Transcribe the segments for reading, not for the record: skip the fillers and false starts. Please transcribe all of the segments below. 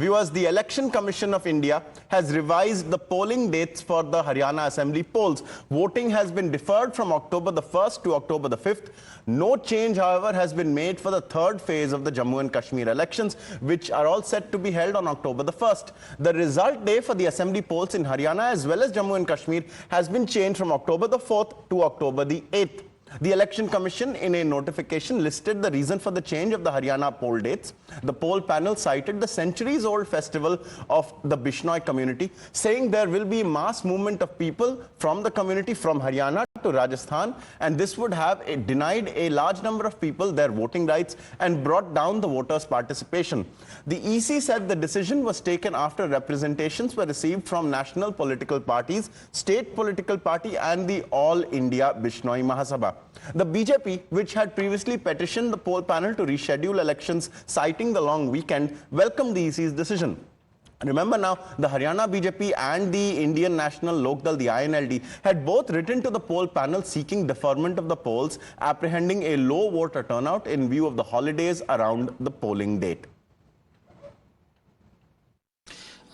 Viewers, the Election Commission of India has revised the polling dates for the Haryana Assembly polls. Voting has been deferred from October the 1st to October the 5th. No change, however, has been made for the third phase of the Jammu and Kashmir elections, which are all set to be held on October the 1st. The result day for the Assembly polls in Haryana as well as Jammu and Kashmir has been changed from October the 4th to October the 8th. The Election Commission, in a notification, listed the reason for the change of the Haryana poll dates. The poll panel cited the centuries-old festival of the Bishnoi community, saying there will be mass movement of people from the community from Haryana to Rajasthan, and this would have denied a large number of people their voting rights and brought down the voters' participation. The EC said the decision was taken after representations were received from national political parties, state political party and the All India Bishnoi Mahasabha. The BJP, which had previously petitioned the poll panel to reschedule elections citing the long weekend, welcomed the EC's decision. Remember now, the Haryana BJP and the Indian National Lokdal, the INLD, had both written to the poll panel seeking deferment of the polls, apprehending a low voter turnout in view of the holidays around the polling date.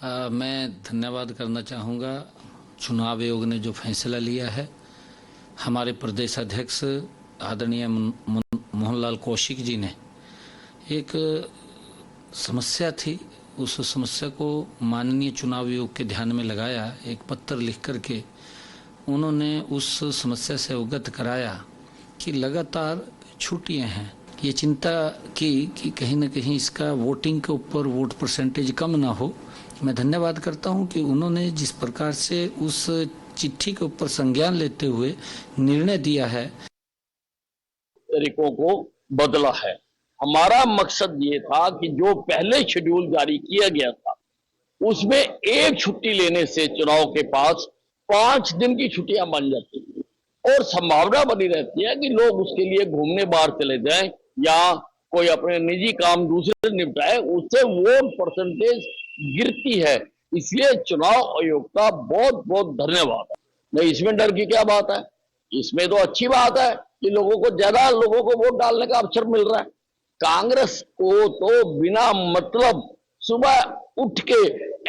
मैं धन्यवाद करना चाहूँगा चुनाव आयोग ने जो फैसला लिया है। हमारे प्रदेश अध्यक्ष आदरणीय मोहनलाल कौशिक जी ने एक समस्या थी, उस समस्या को माननीय चुनाव आयोग के ध्यान में लगाया। एक पत्र लिख करके उन्होंने उस समस्या से अवगत कराया कि लगातार छुट्टियां हैं। ये चिंता की कि कहीं न कहीं इसका वोटिंग के ऊपर वोट परसेंटेज कम ना हो। मैं धन्यवाद करता हूं कि उन्होंने जिस प्रकार से उस चिट्ठी के ऊपर संज्ञान लेते हुए निर्णय दिया है, तरीकों को बदला है। हमारा मकसद ये था कि जो पहले शेड्यूल जारी किया गया था उसमें एक छुट्टी लेने से चुनाव के पास 5 दिन की छुट्टियां बन जाती हैं और संभावना बनी रहती है कि लोग उसके लिए घूमने बाहर चले जाएं या कोई अपने निजी काम दूसरे निपटाए, उससे वोट परसेंटेज गिरती है। इसलिए चुनाव आयोग का बहुत बहुत धन्यवाद है। नहीं, इसमें डर की क्या बात है? इसमें तो अच्छी बात है कि ज्यादा लोगों को वोट डालने का अवसर मिल रहा है। कांग्रेस को तो बिना मतलब सुबह उठ के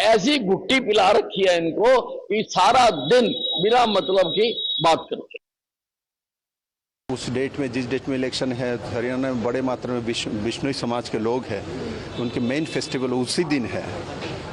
ऐसी गुट्टी पिला रखी है इनको कि सारा दिन बिना मतलब की बात करते। उस डेट में, जिस डेट में इलेक्शन है, हरियाणा में बड़े मात्रा में बिश्नोई समाज के लोग हैं, उनके मेन फेस्टिवल उसी दिन है,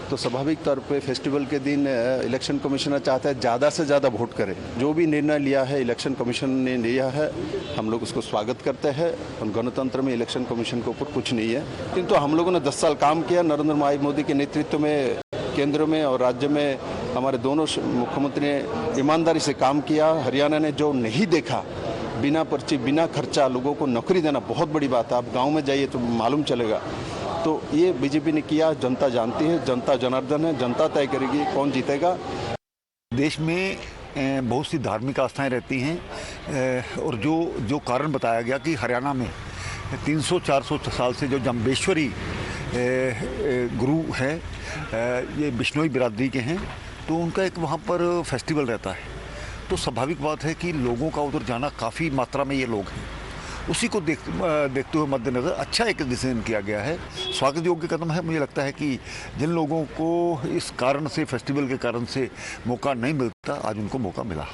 तो स्वाभाविक तौर पे फेस्टिवल के दिन इलेक्शन कमिश्नर चाहता है ज़्यादा से ज़्यादा वोट करें। जो भी निर्णय लिया है इलेक्शन कमीशन ने लिया है, हम लोग उसको स्वागत करते हैं। और गणतंत्र में इलेक्शन कमीशन के ऊपर कुछ नहीं है, किंतु हम लोगों ने 10 साल काम किया। नरेंद्र भाई मोदी के नेतृत्व में केंद्र में और राज्य में हमारे दोनों मुख्यमंत्री ने ईमानदारी से काम किया। हरियाणा ने जो नहीं देखा, बिना पर्ची बिना खर्चा लोगों को नौकरी देना बहुत बड़ी बात है। आप गाँव में जाइए तो मालूम चलेगा। तो ये बीजेपी ने किया, जनता जानती है, जनता जनार्दन है, जनता तय करेगी कौन जीतेगा। देश में बहुत सी धार्मिक आस्थाएं रहती हैं और जो कारण बताया गया कि हरियाणा में 300-400 साल से जो जम्बेश्वरी गुरु हैं, ये बिश्नोई बिरादरी के हैं, तो उनका एक वहाँ पर फेस्टिवल रहता है। तो स्वाभाविक बात है कि लोगों का उधर जाना, काफ़ी मात्रा में ये लोग हैं, उसी को देखते हुए मद्देनज़र अच्छा एक डिसीजन किया गया है। स्वागत योग्य कदम है। मुझे लगता है कि जिन लोगों को इस कारण से, फेस्टिवल के कारण से मौका नहीं मिलता, आज उनको मौका मिला।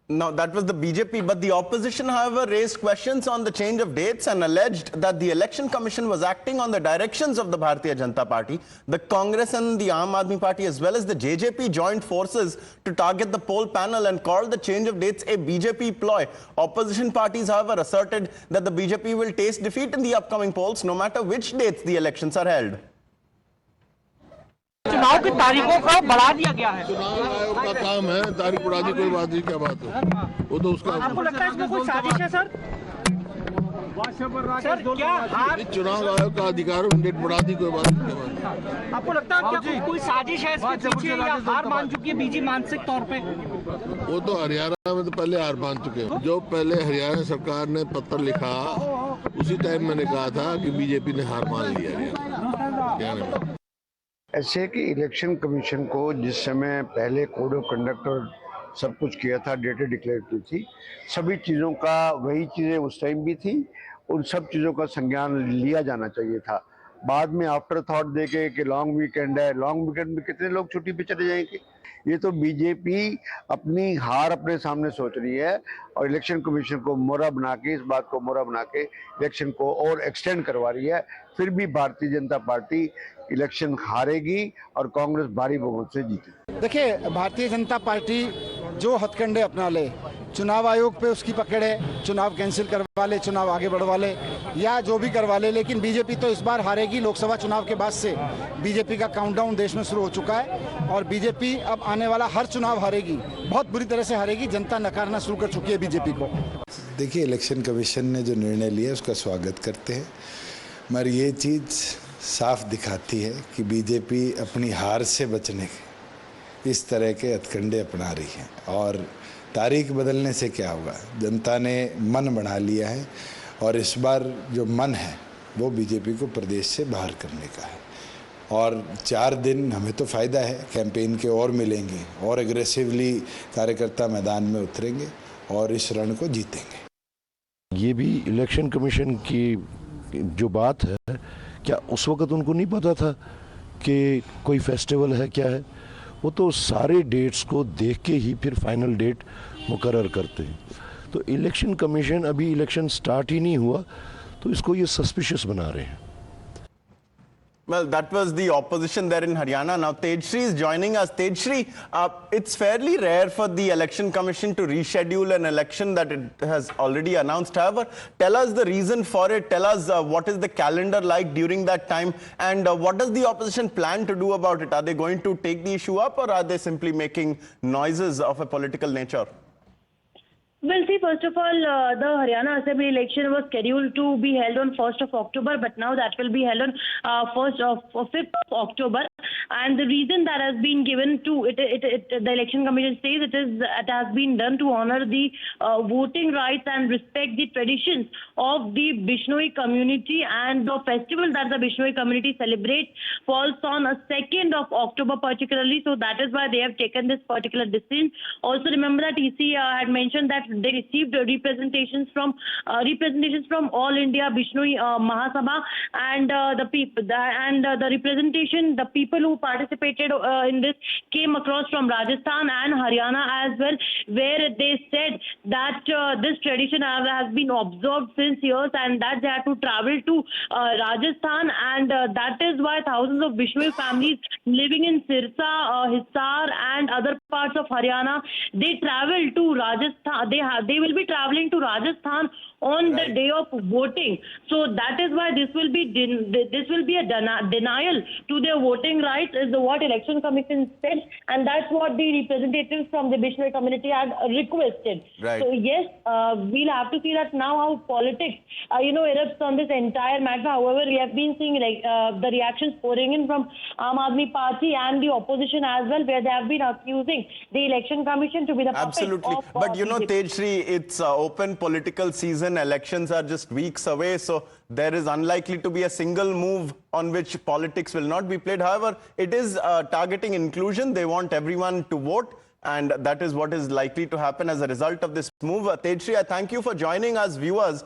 Now, that was the BJP, but the opposition, however, raised questions on the change of dates and alleged that the Election Commission was acting on the directions of the Bharatiya Janata Party. The Congress and the Aam Aadmi Party as well as the JJP joined forces to target the poll panel and called the change of dates a BJP ploy. Opposition parties, however, asserted that the BJP will taste defeat in the upcoming polls no matter which dates the elections are held. चुनाव की तारीखों का बढ़ा दिया गया है। चुनाव आयोग का काम है, तारीख बढ़ा दी, कोई बात नहीं, क्या बात है, वो तो उसका। आपको लगता है इसमें कोई साजिश है सर? सर क्या चुनाव आयोग का अधिकार, डेट बढ़ा दी, कोई बात नहीं, क्या बात है। आपको लगता है क्या कोई साजिश है इसके पीछे या हार मान चुकी है बीजेपी मानसिक तौर पे? वो तो हरियाणा में तो पहले हार मान चुके हैं। जो पहले हरियाणा सरकार ने पत्र लिखा उसी टाइम मैंने कहा था कि बीजेपी ने हार मान लिया हरियाणा। ऐसे कि इलेक्शन कमीशन को जिस समय पहले कोड ऑफ कंडक्ट और सब कुछ किया था, डेटें डिक्लेयर की थी, सभी चीज़ों का वही चीज़ें उस टाइम भी थी, उन सब चीज़ों का संज्ञान लिया जाना चाहिए था। बाद में आफ्टर थॉट देके कि लॉन्ग वीकेंड है, लॉन्ग वीकेंड में कितने लोग छुट्टी पे चले जाएंगे? ये तो बीजेपी अपनी हार अपने सामने सोच रही है और इलेक्शन कमीशन को मोहरा बना के, इस बात को मोहरा बना के इलेक्शन को और एक्सटेंड करवा रही है। फिर भी भारतीय जनता पार्टी इलेक्शन हारेगी और कांग्रेस भारी बहुमत से जीतेगी। देखिए, भारतीय जनता पार्टी जो हथकंडे अपना ले, चुनाव आयोग पे उसकी पकड़ है, चुनाव कैंसिल करवा ले, चुनाव आगे बढ़वा ले या जो भी करवा ले, लेकिन बीजेपी तो इस बार हारेगी। लोकसभा चुनाव के बाद से बीजेपी का काउंटडाउन देश में शुरू हो चुका है और बीजेपी अब आने वाला हर चुनाव हारेगी, बहुत बुरी तरह से हारेगी। जनता नकारना शुरू कर चुकी है बीजेपी को। देखिए, इलेक्शन कमीशन ने जो निर्णय लिया उसका स्वागत करते हैं, मगर ये चीज़ साफ दिखाती है कि बीजेपी अपनी हार से बचने के इस तरह के हथकंडे अपना रही है। और तारीख बदलने से क्या होगा, जनता ने मन बना लिया है और इस बार जो मन है वो बीजेपी को प्रदेश से बाहर करने का है। और 4 दिन हमें तो फ़ायदा है, कैंपेन के और मिलेंगे और एग्रेसिवली कार्यकर्ता मैदान में उतरेंगे और इस रण को जीतेंगे। ये भी इलेक्शन कमीशन की जो बात है, क्या उस वक्त उनको नहीं पता था कि कोई फेस्टिवल है क्या है? वो तो सारे डेट्स को देख के ही फिर फाइनल डेट मुकर्रर करते हैं। तो इलेक्शन कमीशन अभी इलेक्शन स्टार्ट ही नहीं हुआ तो इसको ये सस्पिशियस बना रहे हैं। Well, that was the opposition there in Haryana. Now, Tejshri is joining us. Tejshri, it's fairly rare for the Election Commission to reschedule an election that it has already announced. However, tell us the reason for it. Tell us what is the calendar like during that time, and what does the opposition plan to do about it? Are they going to take the issue up, or are they simply making noises of a political nature? Well, see, first of all, the Haryana Assembly election was scheduled to be held on 1st of October, but now that will be held on 5th of October. And the reason that has been given to it, the election commission says it has been done to honor the voting rights and respect the traditions of the Bishnoi community, and the festival that the Bishnoi community celebrates falls on 2nd of October particularly. So that is why they have taken this particular decision. Also remember that EC had mentioned that they received representations from All India Bishnoi Mahasabha, and the representation, the people who participated in this came across from Rajasthan and Haryana as well, where they said that this tradition has been observed since years and that they had to travel to Rajasthan, and that is why thousands of Bishnoi families living in Sirsa, Hisar and other parts of Haryana, they travel to Rajasthan. They will be traveling to Rajasthan on the day of voting. So that is why this will be a denial to their voting rights, is what Election Commission said, and that's what the representatives from the Bishnoi community had requested. Right. So yes, we'll have to see that now how politics erupts on this entire matter. However, we have been seeing the reactions pouring in from Aam Aadmi Party and the opposition as well, where they have been accusing the Election Commission to be the puppet. Absolutely. Of But you know, BJP. Tejshri, it's open political season. Elections are just weeks away. So there is unlikely to be a single move on which politics will not be played. However, it is targeting inclusion. They want everyone to vote. And that is what is likely to happen as a result of this move. Tejshri, I thank you for joining us, viewers.